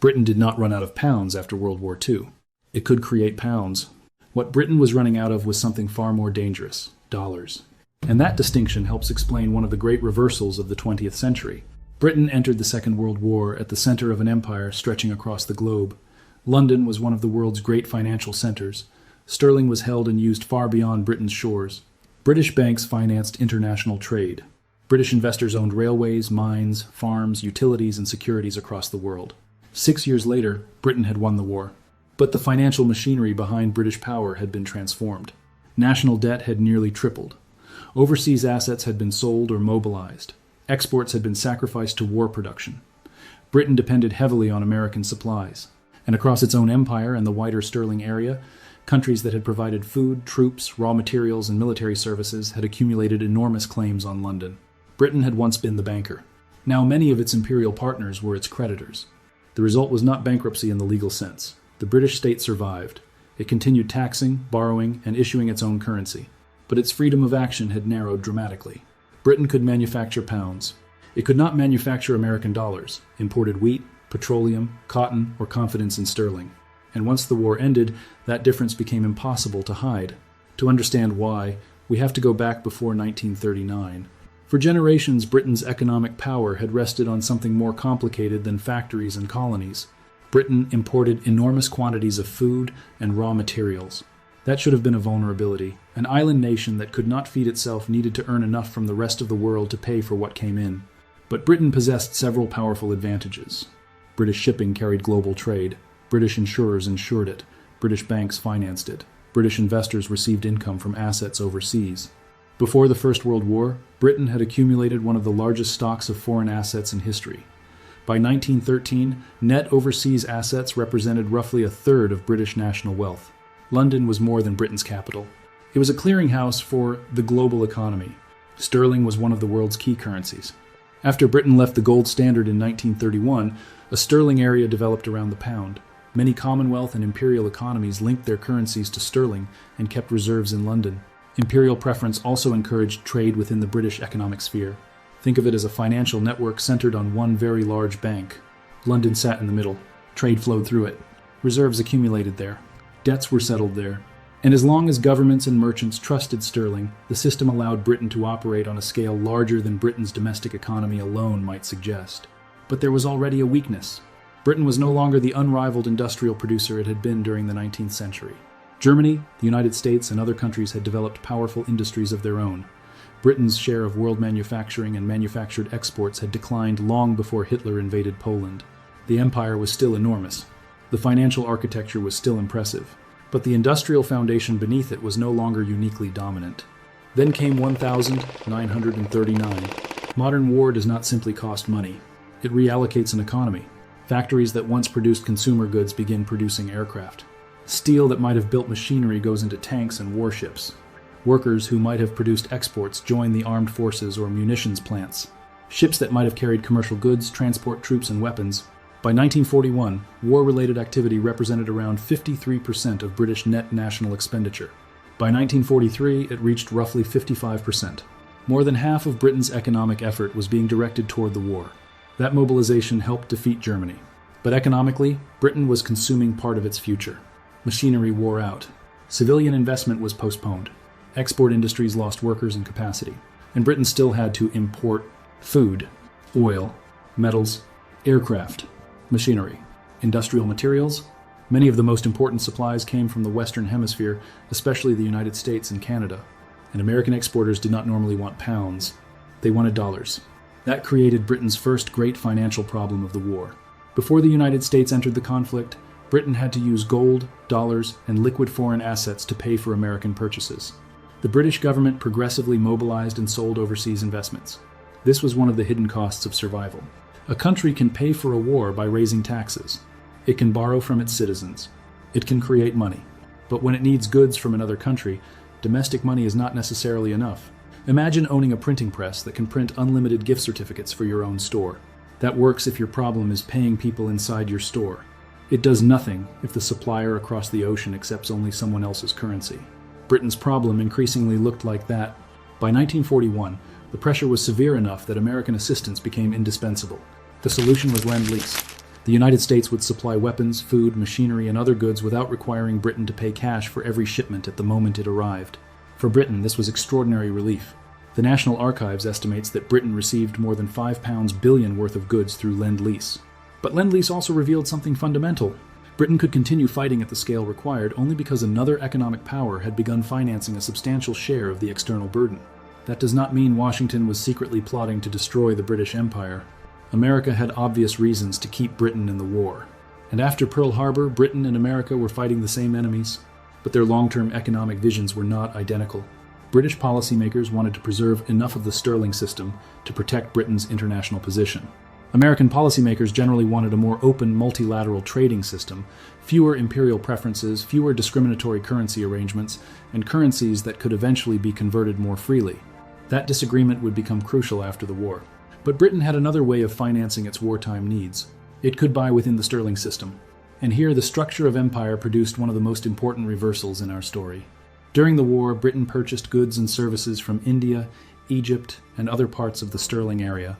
Britain did not run out of pounds after World War II. It could create pounds. What Britain was running out of was something far more dangerous: dollars. And that distinction helps explain one of the great reversals of the 20th century. Britain entered the Second World War at the center of an empire stretching across the globe. London was one of the world's great financial centers. Sterling was held and used far beyond Britain's shores. British banks financed international trade. British investors owned railways, mines, farms, utilities, and securities across the world. 6 years later, Britain had won the war. But the financial machinery behind British power had been transformed. National debt had nearly tripled. Overseas assets had been sold or mobilized. Exports had been sacrificed to war production. Britain depended heavily on American supplies. And across its own empire and the wider sterling area, countries that had provided food, troops, raw materials, and military services had accumulated enormous claims on London. Britain had once been the banker. Now many of its imperial partners were its creditors. The result was not bankruptcy in the legal sense. The British state survived. It continued taxing, borrowing, and issuing its own currency. But its freedom of action had narrowed dramatically. Britain could manufacture pounds. It could not manufacture American dollars, imported wheat, petroleum, cotton, or confidence in sterling. And once the war ended, that difference became impossible to hide. To understand why, we have to go back before 1939. For generations, Britain's economic power had rested on something more complicated than factories and colonies. Britain imported enormous quantities of food and raw materials. That should have been a vulnerability. An island nation that could not feed itself needed to earn enough from the rest of the world to pay for what came in. But Britain possessed several powerful advantages. British shipping carried global trade. British insurers insured it. British banks financed it. British investors received income from assets overseas. Before the First World War, Britain had accumulated one of the largest stocks of foreign assets in history. By 1913, net overseas assets represented roughly a third of British national wealth. London was more than Britain's capital. It was a clearinghouse for the global economy. Sterling was one of the world's key currencies. After Britain left the gold standard in 1931, a sterling area developed around the pound. Many Commonwealth and Imperial economies linked their currencies to sterling and kept reserves in London. Imperial preference also encouraged trade within the British economic sphere. Think of it as a financial network centered on one very large bank. London sat in the middle. Trade flowed through it. Reserves accumulated there. Debts were settled there. And as long as governments and merchants trusted sterling, the system allowed Britain to operate on a scale larger than Britain's domestic economy alone might suggest. But there was already a weakness. Britain was no longer the unrivaled industrial producer it had been during the 19th century. Germany, the United States, and other countries had developed powerful industries of their own. Britain's share of world manufacturing and manufactured exports had declined long before Hitler invaded Poland. The empire was still enormous. The financial architecture was still impressive. But the industrial foundation beneath it was no longer uniquely dominant. Then came 1939. Modern war does not simply cost money. It reallocates an economy. Factories that once produced consumer goods begin producing aircraft. Steel that might have built machinery goes into tanks and warships. Workers who might have produced exports join the armed forces or munitions plants. Ships that might have carried commercial goods transport troops and weapons. By 1941, war-related activity represented around 53% of British net national expenditure. By 1943, it reached roughly 55%. More than half of Britain's economic effort was being directed toward the war. That mobilization helped defeat Germany. But economically, Britain was consuming part of its future. Machinery wore out. Civilian investment was postponed. Export industries lost workers and capacity. And Britain still had to import food, oil, metals, aircraft, machinery, industrial materials. Many of the most important supplies came from the Western Hemisphere, especially the United States and Canada. And American exporters did not normally want pounds. They wanted dollars. That created Britain's first great financial problem of the war. Before the United States entered the conflict, Britain had to use gold, dollars, and liquid foreign assets to pay for American purchases. The British government progressively mobilized and sold overseas investments. This was one of the hidden costs of survival. A country can pay for a war by raising taxes. It can borrow from its citizens. It can create money. But when it needs goods from another country, domestic money is not necessarily enough. Imagine owning a printing press that can print unlimited gift certificates for your own store. That works if your problem is paying people inside your store. It does nothing if the supplier across the ocean accepts only someone else's currency. Britain's problem increasingly looked like that. By 1941, the pressure was severe enough that American assistance became indispensable. The solution was Lend-Lease. The United States would supply weapons, food, machinery, and other goods without requiring Britain to pay cash for every shipment at the moment it arrived. For Britain, this was extraordinary relief. The National Archives estimates that Britain received more than £5 billion worth of goods through Lend-Lease. But Lend-Lease also revealed something fundamental. Britain could continue fighting at the scale required only because another economic power had begun financing a substantial share of the external burden. That does not mean Washington was secretly plotting to destroy the British Empire. America had obvious reasons to keep Britain in the war. And after Pearl Harbor, Britain and America were fighting the same enemies, but their long-term economic visions were not identical. British policymakers wanted to preserve enough of the sterling system to protect Britain's international position. American policymakers generally wanted a more open multilateral trading system, fewer imperial preferences, fewer discriminatory currency arrangements, and currencies that could eventually be converted more freely. That disagreement would become crucial after the war. But Britain had another way of financing its wartime needs. It could buy within the sterling system. And here the structure of empire produced one of the most important reversals in our story. During the war, Britain purchased goods and services from India, Egypt, and other parts of the sterling area.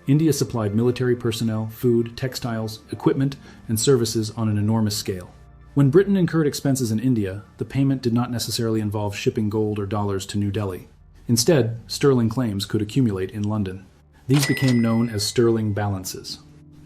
India supplied military personnel, food, textiles, equipment, and services on an enormous scale. When Britain incurred expenses in India, the payment did not necessarily involve shipping gold or dollars to New Delhi. Instead, sterling claims could accumulate in London. These became known as sterling balances.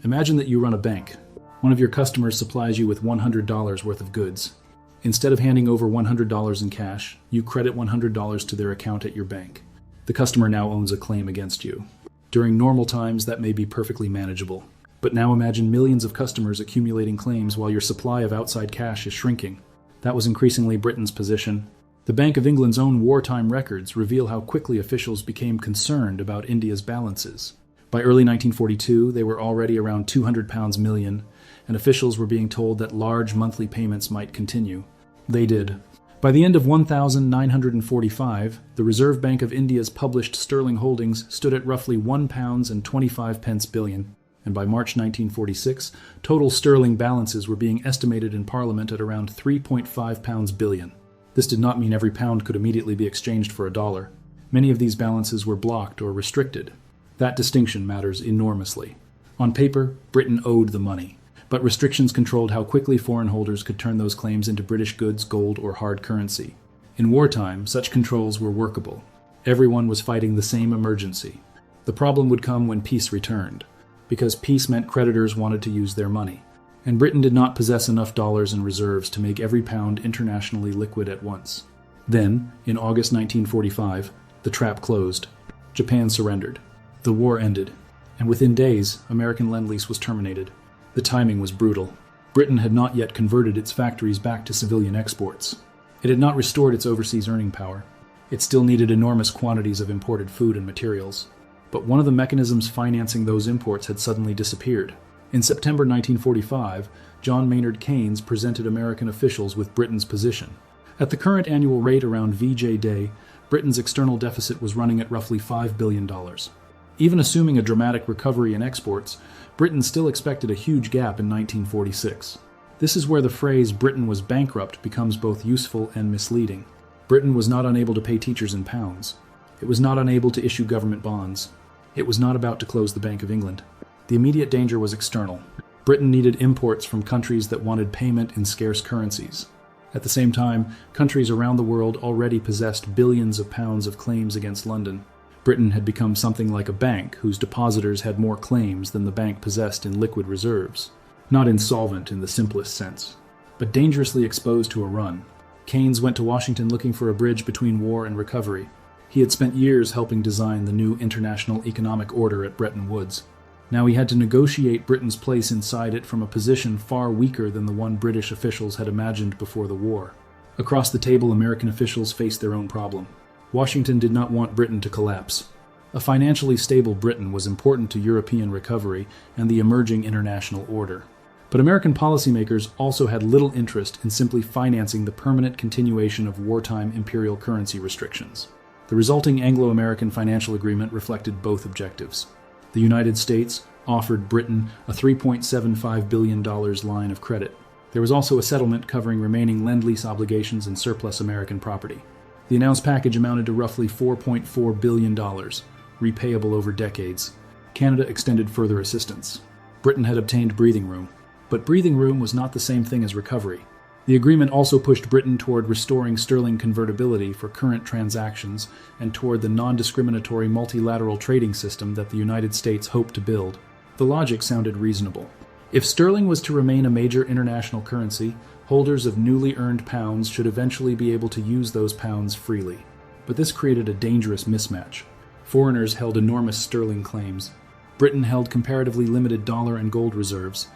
Imagine that you run a bank. One of your customers supplies you with $100 worth of goods. Instead of handing over $100 in cash, you credit $100 to their account at your bank. The customer now owns a claim against you. During normal times, that may be perfectly manageable. But now imagine millions of customers accumulating claims while your supply of outside cash is shrinking. That was increasingly Britain's position. The Bank of England's own wartime records reveal how quickly officials became concerned about India's balances. By early 1942, they were already around £200 million, and officials were being told that large monthly payments might continue. They did. By the end of 1945, the Reserve Bank of India's published sterling holdings stood at roughly £1.25 billion, and by March 1946, total sterling balances were being estimated in Parliament at around £3.5 billion. This did not mean every pound could immediately be exchanged for a dollar. Many of these balances were blocked or restricted. That distinction matters enormously. On paper, Britain owed the money, but restrictions controlled how quickly foreign holders could turn those claims into British goods, gold, or hard currency. In wartime, such controls were workable. Everyone was fighting the same emergency. The problem would come when peace returned, because peace meant creditors wanted to use their money, and Britain did not possess enough dollars and reserves to make every pound internationally liquid at once. Then, in August 1945, the trap closed. Japan surrendered. The war ended, and within days, American Lend-Lease was terminated. The timing was brutal. Britain had not yet converted its factories back to civilian exports. It had not restored its overseas earning power. It still needed enormous quantities of imported food and materials. But one of the mechanisms financing those imports had suddenly disappeared. In September 1945, John Maynard Keynes presented American officials with Britain's position. At the current annual rate around VJ Day, Britain's external deficit was running at roughly $5 billion. Even assuming a dramatic recovery in exports, Britain still expected a huge gap in 1946. This is where the phrase "Britain was bankrupt" becomes both useful and misleading. Britain was not unable to pay teachers in pounds. It was not unable to issue government bonds. It was not about to close the Bank of England. The immediate danger was external. Britain needed imports from countries that wanted payment in scarce currencies. At the same time, countries around the world already possessed billions of pounds of claims against London. Britain had become something like a bank whose depositors had more claims than the bank possessed in liquid reserves. Not insolvent in the simplest sense, but dangerously exposed to a run. Keynes went to Washington looking for a bridge between war and recovery. He had spent years helping design the new international economic order at Bretton Woods. Now he had to negotiate Britain's place inside it from a position far weaker than the one British officials had imagined before the war. Across the table, American officials faced their own problem. Washington did not want Britain to collapse. A financially stable Britain was important to European recovery and the emerging international order. But American policymakers also had little interest in simply financing the permanent continuation of wartime imperial currency restrictions. The resulting Anglo-American Financial Agreement reflected both objectives. The United States offered Britain a $3.75 billion line of credit. There was also a settlement covering remaining Lend-Lease obligations and surplus American property. The announced package amounted to roughly $4.4 billion, repayable over decades. Canada extended further assistance. Britain had obtained breathing room. But breathing room was not the same thing as recovery. The agreement also pushed Britain toward restoring sterling convertibility for current transactions and toward the non-discriminatory multilateral trading system that the United States hoped to build. The logic sounded reasonable. If sterling was to remain a major international currency, holders of newly earned pounds should eventually be able to use those pounds freely. But this created a dangerous mismatch. Foreigners held enormous sterling claims. Britain held comparatively limited dollar and gold reserves.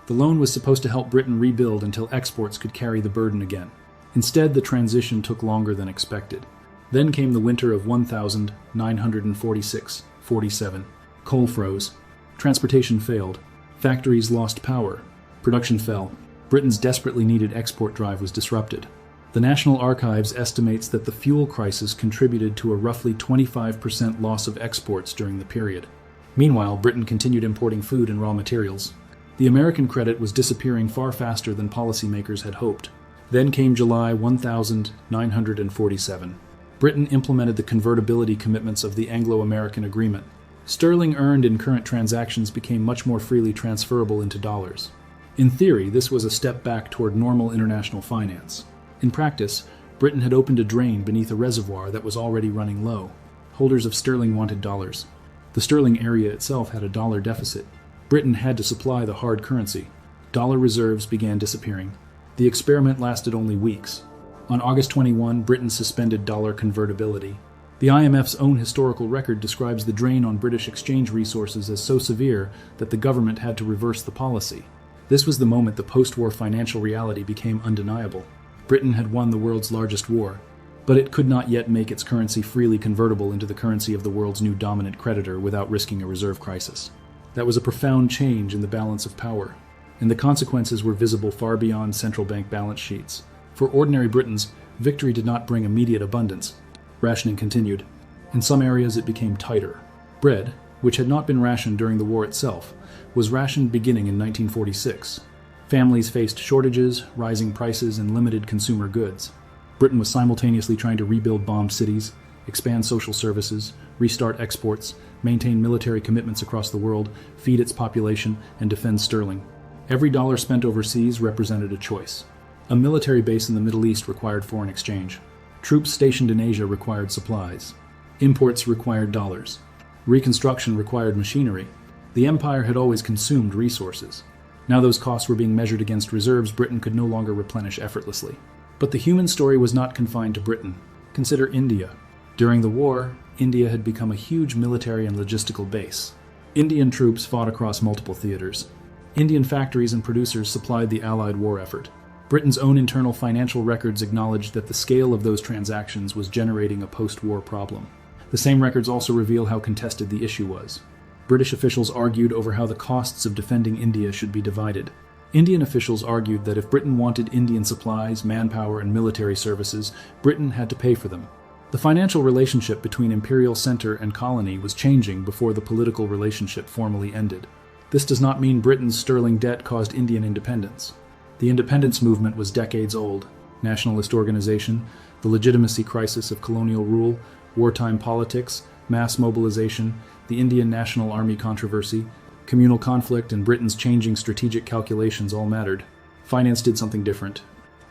The loan was supposed to help Britain rebuild until exports could carry the burden again. Instead, the transition took longer than expected. Then came the winter of 1946-47. Coal froze. Transportation failed. Factories lost power. Production fell. Britain's desperately needed export drive was disrupted. The National Archives estimates that the fuel crisis contributed to a roughly 25% loss of exports during the period. Meanwhile, Britain continued importing food and raw materials. The American credit was disappearing far faster than policymakers had hoped. Then came July 1947. Britain implemented the convertibility commitments of the Anglo-American Agreement. Sterling earned in current transactions became much more freely transferable into dollars. In theory, this was a step back toward normal international finance. In practice, Britain had opened a drain beneath a reservoir that was already running low. Holders of sterling wanted dollars. The sterling area itself had a dollar deficit. Britain had to supply the hard currency. Dollar reserves began disappearing. The experiment lasted only weeks. On August 21, Britain suspended dollar convertibility. The IMF's own historical record describes the drain on British exchange resources as so severe that the government had to reverse the policy. This was the moment the post-war financial reality became undeniable. Britain had won the world's largest war, but it could not yet make its currency freely convertible into the currency of the world's new dominant creditor without risking a reserve crisis. That was a profound change in the balance of power, and the consequences were visible far beyond central bank balance sheets. For ordinary Britons, victory did not bring immediate abundance. Rationing continued. In some areas it became tighter. Bread, which had not been rationed during the war itself, was rationed beginning in 1946. Families faced shortages, rising prices, and limited consumer goods. Britain was simultaneously trying to rebuild bombed cities, expand social services, restart exports, maintain military commitments across the world, feed its population, and defend sterling. Every dollar spent overseas represented a choice. A military base in the Middle East required foreign exchange. Troops stationed in Asia required supplies. Imports required dollars. Reconstruction required machinery. The empire had always consumed resources. Now those costs were being measured against reserves Britain could no longer replenish effortlessly. But the human story was not confined to Britain. Consider India. During the war, India had become a huge military and logistical base. Indian troops fought across multiple theaters. Indian factories and producers supplied the Allied war effort. Britain's own internal financial records acknowledged that the scale of those transactions was generating a post-war problem. The same records also reveal how contested the issue was. British officials argued over how the costs of defending India should be divided. Indian officials argued that if Britain wanted Indian supplies, manpower, and military services, Britain had to pay for them. The financial relationship between imperial center and colony was changing before the political relationship formally ended. This does not mean Britain's sterling debt caused Indian independence. The independence movement was decades old. Nationalist organization, the legitimacy crisis of colonial rule, wartime politics, mass mobilization, the Indian National Army controversy, communal conflict, and Britain's changing strategic calculations all mattered. Finance did something different.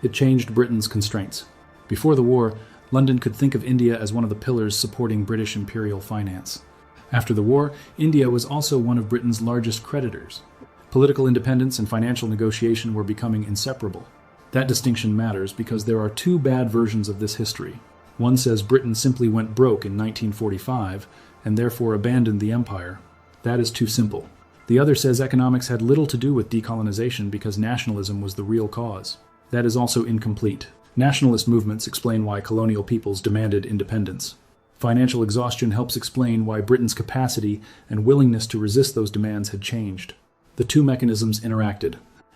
It changed Britain's constraints. Before the war, London could think of India as one of the pillars supporting British imperial finance. After the war, India was also one of Britain's largest creditors. Political independence and financial negotiation were becoming inseparable. That distinction matters because there are two bad versions of this history. One says Britain simply went broke in 1945 and therefore abandoned the empire. That is too simple. The other says economics had little to do with decolonization because nationalism was the real cause. That is also incomplete. Nationalist movements explain why colonial peoples demanded independence. Financial exhaustion helps explain why Britain's capacity and willingness to resist those demands had changed. The two mechanisms interacted,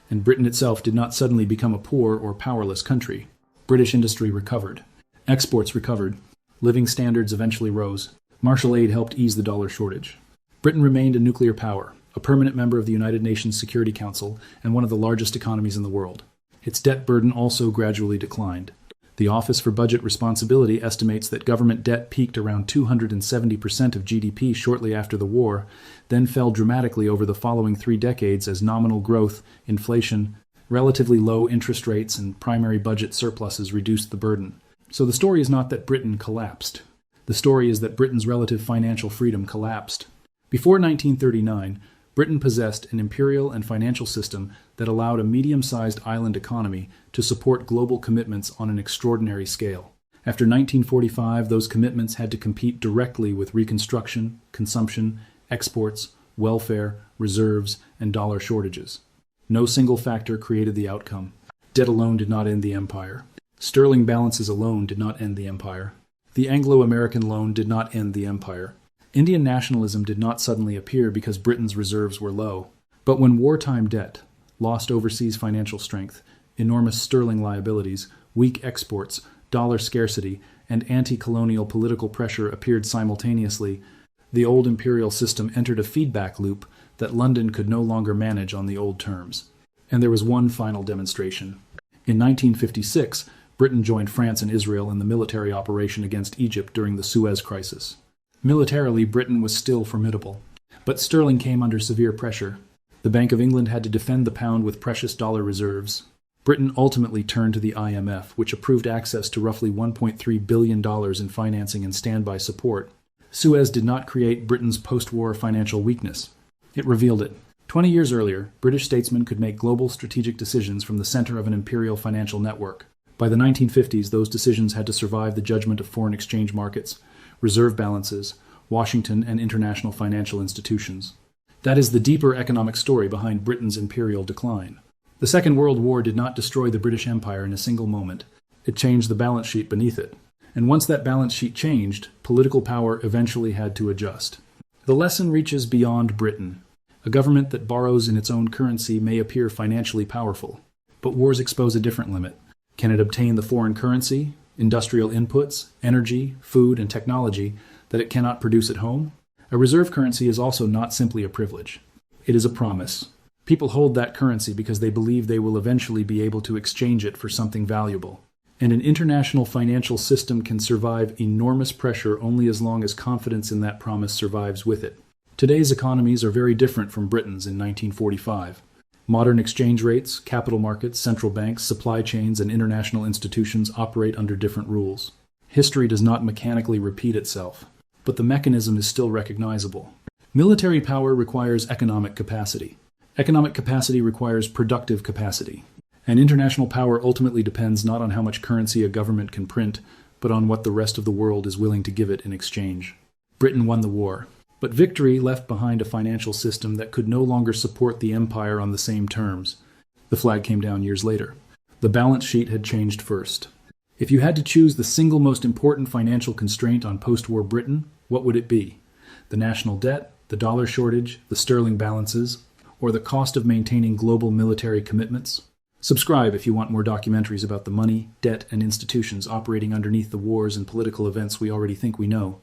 and Britain itself did not suddenly become a poor or powerless country. British industry recovered. Exports recovered. Living standards eventually rose. Martial aid helped ease the dollar shortage. Britain remained a nuclear power, a permanent member of the United Nations Security Council, and one of the largest economies in the world. Its debt burden also gradually declined. The Office for Budget Responsibility estimates that government debt peaked around 270% of GDP shortly after the war, then fell dramatically over the following 3 decades as nominal growth, inflation, relatively low interest rates, and primary budget surpluses reduced the burden. So the story is not that Britain collapsed. The story is that Britain's relative financial freedom collapsed. Before 1939, Britain possessed an imperial and financial system that allowed a medium-sized island economy to support global commitments on an extraordinary scale. After 1945, those commitments had to compete directly with reconstruction, consumption, exports, welfare, reserves, and dollar shortages. No single factor created the outcome. Debt alone did not end the empire. Sterling balances alone did not end the empire. The Anglo-American loan did not end the empire. Indian nationalism did not suddenly appear because Britain's reserves were low. But when wartime debt, lost overseas financial strength, enormous sterling liabilities, weak exports, dollar scarcity, and anti-colonial political pressure appeared simultaneously, the old imperial system entered a feedback loop that London could no longer manage on the old terms. And there was one final demonstration. In 1956, Britain joined France and Israel in the military operation against Egypt during the Suez Crisis. Militarily, Britain was still formidable. But sterling came under severe pressure. The Bank of England had to defend the pound with precious dollar reserves. Britain ultimately turned to the IMF, which approved access to roughly $1.3 billion in financing and standby support. Suez did not create Britain's post-war financial weakness. It revealed it. 20 years earlier, British statesmen could make global strategic decisions from the center of an imperial financial network. By the 1950s, those decisions had to survive the judgment of foreign exchange markets, reserve balances, Washington, and international financial institutions. That is the deeper economic story behind Britain's imperial decline. The Second World War did not destroy the British Empire in a single moment. It changed the balance sheet beneath it. And once that balance sheet changed, political power eventually had to adjust. The lesson reaches beyond Britain. A government that borrows in its own currency may appear financially powerful, but wars expose a different limit. Can it obtain the foreign currency, industrial inputs, energy, food, and technology that it cannot produce at home? A reserve currency is also not simply a privilege. It is a promise. People hold that currency because they believe they will eventually be able to exchange it for something valuable. And an international financial system can survive enormous pressure only as long as confidence in that promise survives with it. Today's economies are very different from Britain's in 1945. Modern exchange rates, capital markets, central banks, supply chains, and international institutions operate under different rules. History does not mechanically repeat itself, but the mechanism is still recognizable. Military power requires economic capacity. Economic capacity requires productive capacity. And international power ultimately depends not on how much currency a government can print, but on what the rest of the world is willing to give it in exchange. Britain won the war, but victory left behind a financial system that could no longer support the empire on the same terms. The flag came down years later. The balance sheet had changed first. If you had to choose the single most important financial constraint on post-war Britain, what would it be? The national debt, the dollar shortage, the sterling balances, or the cost of maintaining global military commitments? Subscribe if you want more documentaries about the money, debt, and institutions operating underneath the wars and political events we already think we know.